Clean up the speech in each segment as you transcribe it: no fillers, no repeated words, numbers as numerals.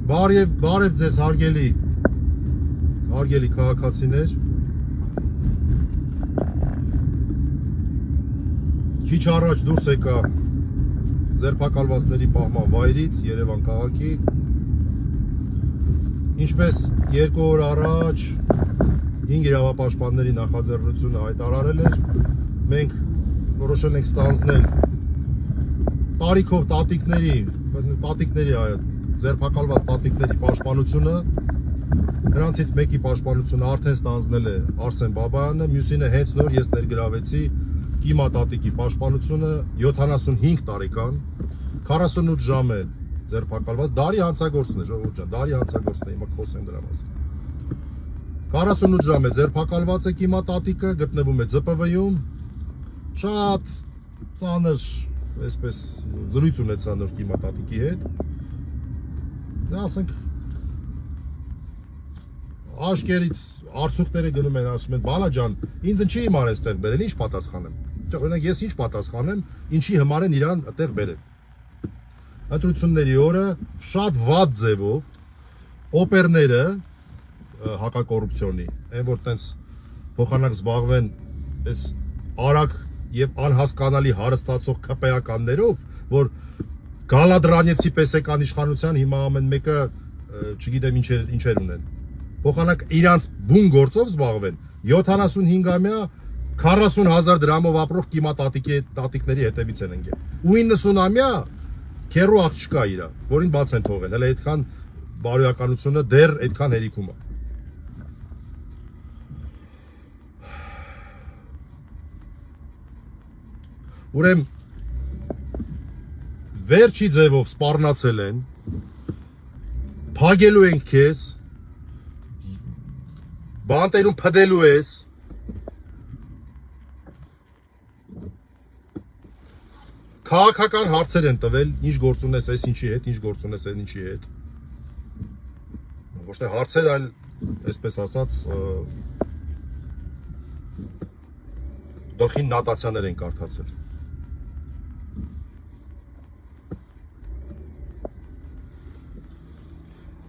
Բարև ձեզ հարգելի քաղաքացիներ։ Քիչ առաջ դուրս եկա ձերբակալվածների պահման վայրից Երևան քաղաքի։ Ինչպես 2 օր առաջ 5 իրավապաշտպանների նախաձեռնությունը հայտարարել էր, մենք որոշել ենք ստանձնել տարիքով տատիկների ձերբակալված տատիկների պաշտպանությունը։ Նրանցից մեկի պաշտպանությունը արդեն ստանձնել է Արսեն Բաբայանը, մյուսինը հենց նոր ես ներգրավեցի Կիմա տատիկի պաշտպանությունը 75 տարեկան 48 ժամ է ձերբակալված, դարի հանցագործն է, ժողովուրդ ջան, դարի հանցագործն է, հիմա խոսեմ դրա մասին։ 48 ժամ է ձերբակալված է Կիմա տատիկը, գտնվում է ԶՊՎ-ում, շատ ծանր այսպես զրույց ունեցա նոր Կիմա տատիկի հետ։ Դա ասենք աշկերից արցուկները գնում են, ասում են, բալա ջան, ինձ ինչի հիմար է ստեղ բերել, ինչ պատասխանեմ։ Օրինակ ես ինչ պատասխանեմ, ինչի համար են իրան այդտեղ բերել։ Ընտրությունների օրը շատ վատ ձևով օպերները հակակոռուպցիոնի, այն որ տենց փոխանակ զբաղվեն այս արագ եւ անհասկանալի հարստացող ԿՊԱ-կաններով, որ Գալադրանեցի պես եկան իշխանության, հիմա ամեն մեկը չգիտեմ ինչեր ունեն։ Փոխանակ իրանց բուն գործով զբաղվեն 75-ամյա 40,000 դրամով ապրող Կիմա տատիկների հետևից են ընկել։ Ու 90-ամյա քերու աղջկա իրա, որին բաց են թողել, հələ այդքան բարոյականությունը դեռ այդքան հերիքում է։ Ուրեմն վերջի ձևով սպառնացել են, փագելու են քեզ, բանտերում փդելու ես, քաղաքական հարցեր են տվել, ինչ գործ ունես այս ինչի հետ, ինչ գործ ունես այն ինչի հետ։ Ոչ թե հարցեր, այլ այսպես ասած գլխին նոտացիաներ են կարդացել։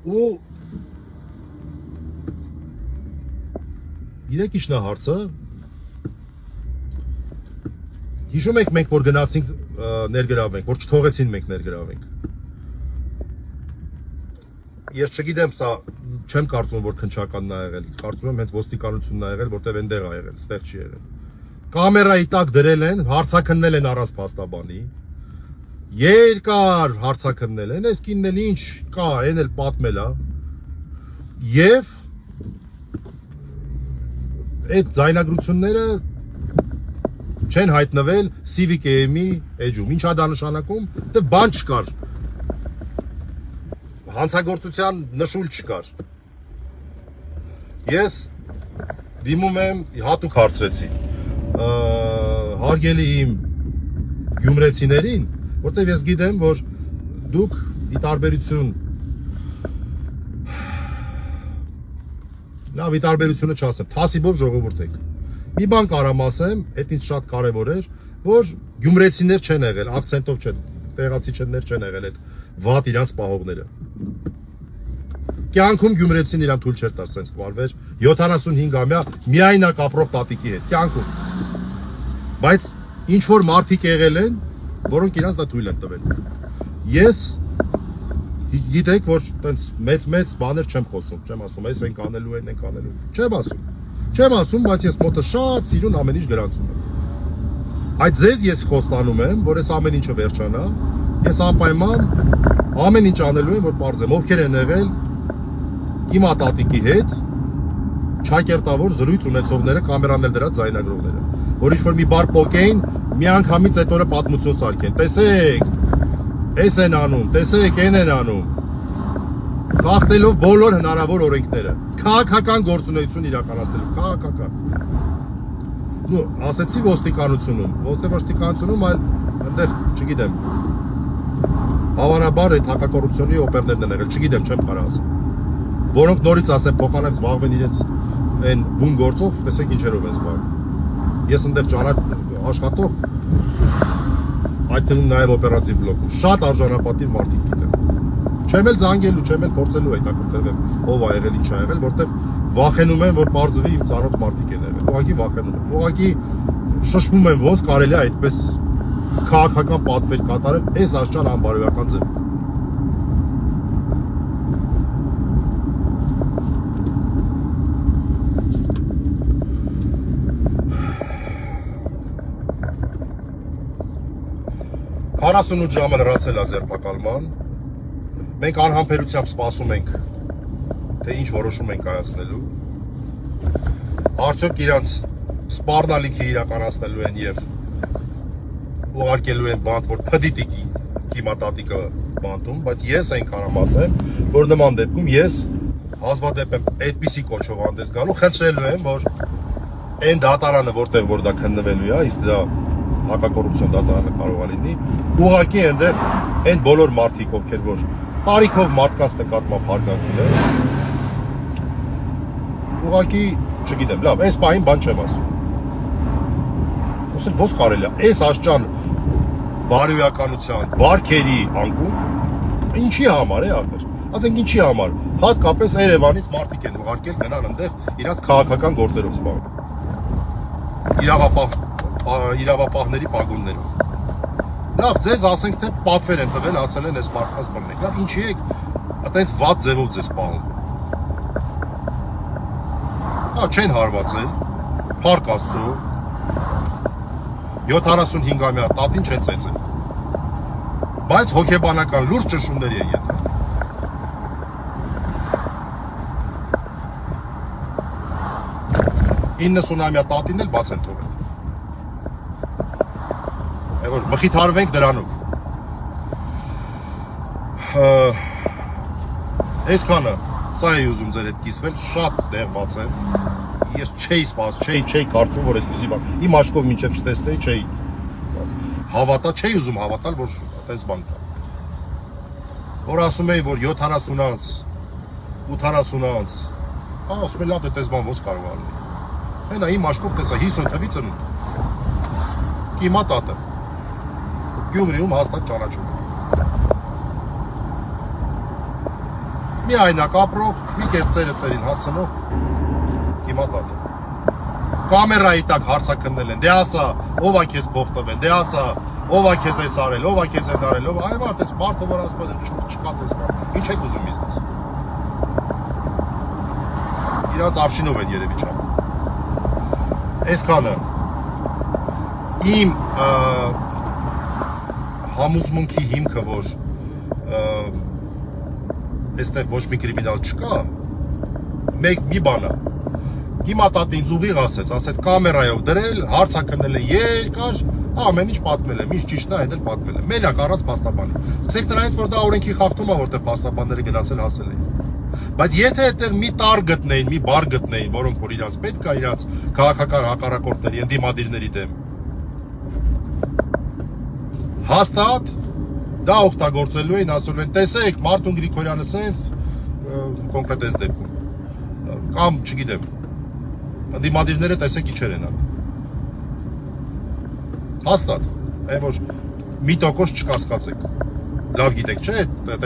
Ու գիտեք ինչն է հարցը։ Հիշում եք մենք որ գնացինք ներգրավենք, որ չթողեցին մենք ներգրավենք։ Ես չգիտեմ, սա չեմ կարծում որ քնչականն ա եղել, կարծում եմ հենց ոստիկանությունն ա եղել, որտեվ այնտեղ ա եղել, ստեղ չի եղել։ Կամերայի տակ դրել են, հարցաքննել են առանց փաստաբանի։ Երկար հարցաքննել են, այս կինն էլ ինչ կա, այն էլ պատմել է։ Եվ այդ ձայնագրությունները չեն հայտնվել CVKM-ի էջում։ Ինչ է դա նշանակում, դե բան չկար։ Հանցագործության նշույլ չկար։ Ես դիմում եմ հատուկ հարցրեցի հարգելի իմ գյումրեցիներին, որտեղ ես գիտեմ, որ դուք ի տարբերություն լավ ի տարբերությունը չասեմ, թասիբով ժողովուրդ եք։ Մի բան կարամ ասեմ, այդ ինձ շատ կարևոր էր, որ գյումրեցիներ չեն եղել, ակցենտով չեն, տեղացիներ չեն եղել այդ վատ իրանց պահողները։ Կյանքում գյումրեցին իրան թույլ չէր տար սենց վարվեր 75-ամյա միայնակ ապրող տատիկի հետ, կյանքում։ Բայց ինչ որ մարդիկ եղել են, որոնք իրանց դա թույլ են տվել։ Ես գիտեք, որ տենց մեծ բաներ չեմ խոսում, չեմ ասում, այս ենք անելու, այն ենք անելու, չեմ ասում, բայց ես մոտը շատ սիրուն ամեն ինչ գրանցում եմ։ Այդ ձեզ ես խոստանում եմ, որ այս ամեն ինչը վերջանա, ես անպայման ամեն ինչ անելու եմ, որ պարզեմ, ովքեր են եղել Կիմա տատիկի հետ, չակերտավոր զրույց ունեցողները, կամերանել դրած ձայնագրողները, որ ինչ-որ մի բար պոկեին, մի անգամից այդ օրը պատմություն սարքեն, տեսեք, այս են անում, տեսեք, այն են անում, խախտելով բոլոր հնարավոր օրենքները, քաղաքական գործունեություն իրականացնելով, քաղաքական։ Ու ասեցի ոստիկանությունում, ոստիկանությունում, այլ այնտեղ, չգիտեմ, հավանաբար այդ հակակոռուպցիոնի օպերներն են եղել, չգիտեմ, չեմ կարող ասել։ Որոնք նորից ասեմ, փոխանակ զբաղվեն իրենց այն բուն գործով, տեսեք ինչերով են զբաղվում։ Ես այնտեղ աշխատող, այդ թվում նաև օպերատիվ բլոկում, շատ արժանապատիվ մարդիկ գիտեմ։ Չեմ էլ զանգելու, չեմ էլ փորձելու հետաքրքրվեմ ով ա եղել, ինչ ա եղել, որտեվ վախենում եմ, որ բարձվի իմ ծանոթ մարդիկ են եղել։ Ուղղակի վախենում եմ։ Ուղղակի շշմում եմ ոնց կարելի է այդպես քաղաքական պատվեր կատարել այս աշճան անբարոյական ձևով։ Քառասունութ ժամը լրացել է ձերբակալման։ Մենք անհամբերությամբ սպասում ենք, թե ինչ որոշում են կայացնելու։ Արդյոք իրանց սպառնալիքը իրականացնելու են եւ ուղարկելու են բանտ, որ փդիտի կիմատատիկը բանտում, բայց ես այնքան եմ ասեմ, որ նման դեպքում ես հազվադեպ եմ այդպիսի կոչով հանդես գալու, խնդրելու եմ, որ այն դատարանը, որտեղ որ դա քննվելու է, իսկ դա հակակոռուպցիոն դատարանը կարող է լինի, ուղղակի այնտեղ այն բոլոր մարդիկ, ովքեր որ տարիքով մարդկանց նկատմամբ հարգանք ունեն, ուղղակի, չգիտեմ, լավ, այս պահին բան չեմ ասում։ Ոսել ոնց կարելի է, այս աշճան բարոյականության, բարքերի անկում, ինչի համար է ախր, ասենք ինչի համար, հատկապես Երևանից մարդիկ են ուղարկել գնան այնտեղ իրաց քաղաքական գործերով զբաղվել, իրավապահների պագոններով։ Լավ, ձեզ ասենք թե պատվեր են տվել, ասել են այս մարդկանց բռնեք, լավ, ինչի եք այդպես վատ ձևով ձեզ պահում։ Հա, չեն հարվածել, փառք Աստծո, 75-ամյա տատին չեն ծեծել, բայց հոգեբանական լուրջ ճնշումների են ենթարկվել։ 90-ամյա տատին էլ բաց են թողել։ Որ մխիթարվենք դրանով։ Այսքանը, սա է ուզում ձեր հետ կիսվել, շատ դեղված եմ։ Ես չէի սպասում, չէի կարծում, որ այսպեսի բան։ Իմ աչքով մինչև չտեսնեի, չէի հավատա, չէի ուզում հավատալ, որ այդպես բան կա։ Որ ասում էի, որ 70 անց, 80 անց, ասում եմ լավ, այդպես բան ոնց կարող է լինել։ Հենա իմ աչքով տեսա 50 թվի ծնունդ։ Կիմա տատը։ Գյումրիում հաստատ ճանաչում եմ։ Մի այնակ ապրող, մի կերպ ծերին հասնող կիմա տատը։ Կամերայի տակ հարցաքննել են, դե ասա, ով ա քեզ փող տվել, դե ասա, ով ա քեզ էս արել, ով ա քեզ են արել, ով այ մարդ էս մարդը որ ասում է չկա դες բան։ Ինչ եք ուզում ինձ։ Իրանց արշինով են երևի չափ։ Այսքանը իմ համոզմունքի հիմքը, որ այստեղ ոչ մի կրիմինալ չկա, մի բան է։ Հիմա տատը ինձ ուղիղ ասեց կամերայով դրել, հարցաքննել են երկար, ամեն ինչ պատմել եմ, ինչ ճիշտն է, այդ էլ պատմել եմ։ Մենակ առանց փաստաբանի։ Սեք դրանից որ դա օրենքի խախտում է, որտեղ փաստաբանները գնացել հասել էին։ Բայց եթե այդտեղ մի տար գտնեին, մի բար գտնեին, որոնք որ իրանց պետք է իրանց քաղաքական հակառակորդների, ընդդիմադիրների դեմ հաստատ դա օգտագործելու էին, ասում են, տեսեք, Մարտուն Գրիգորյանը սենց կոնկրետ այս դեպքում կամ չգիտեմ, ընդդիմադիրները տեսեք ինչեր են անում։ Հաստատ, այն որ մի տոկոս չկասկածեք, լավ գիտեք, չէ,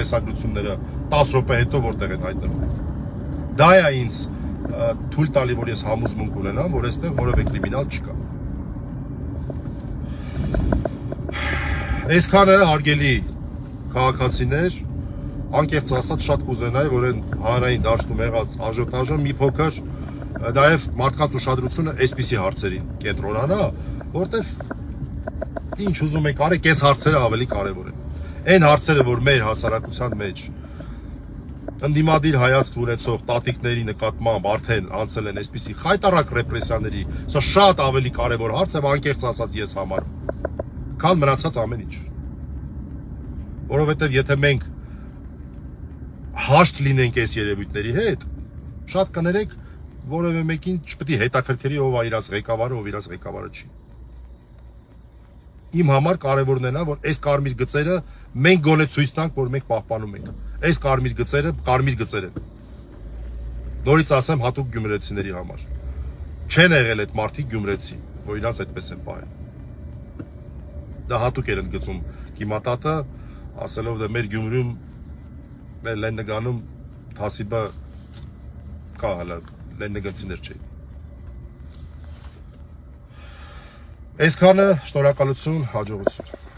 տեսագրությունները 10 րոպե հետո որտեղ են հայտնվում։ Դա է ինձ թույլ տալի, որ ես համոզմունք ունենամ, որ այստեղ որևէ կրիմինալ չկա։ Այսքանը հարգելի քաղաքացիներ, անկեղծ ասած շատ կուզենայի, որ այն հանրային դաշտում եղած աժոտաժը մի փոքր նաև մարդկանց ուշադրությունը այսպիսի հարցերին կենտրոնանա, որտեվ ինչ ուզում եք արեք, այս հարցերը ավելի կարևոր են։ Այն հարցերը, որ մեր հասարակության մեջ ընդդիմադիր հայացք ունեցող տատիկների նկատմամբ արդեն անցել են այսպիսի խայտառակ ռեպրեսիաների, սա շատ ավելի կարևոր հարց է, անկեղծ ասած ես համարում, քան մնացած ամեն ինչ։ Որովհետև եթե մենք հաշտ լինենք այս երևույթների հետ, շատ կներեք, որևէ մեկին չպետք է հետաքրքրի ով է իրաց ղեկավարը, ով իրաց ղեկավարը չի։ Իմ համար կարևորն է նա, որ այս կարմիր գծերը մենք գոնե ցույց տանք, որ մենք պահպանում ենք։ Այս կարմիր գծերը կարմիր գծեր են։ Նորից ասեմ հատուկ գյումրեցիների համար։ Չեն եղել այդ մարդիկ գյումրեցի, որ իրանց այդպես են պահել։ Դա հատուկ էր ընդգծում Կիմատատը, ասելով դե մեր Գյումրիում մեր լենդգանում թասիբը կա հələ լենդգնցիներ չէ։ Այսքանը շնորհակալություն, հաջողություն։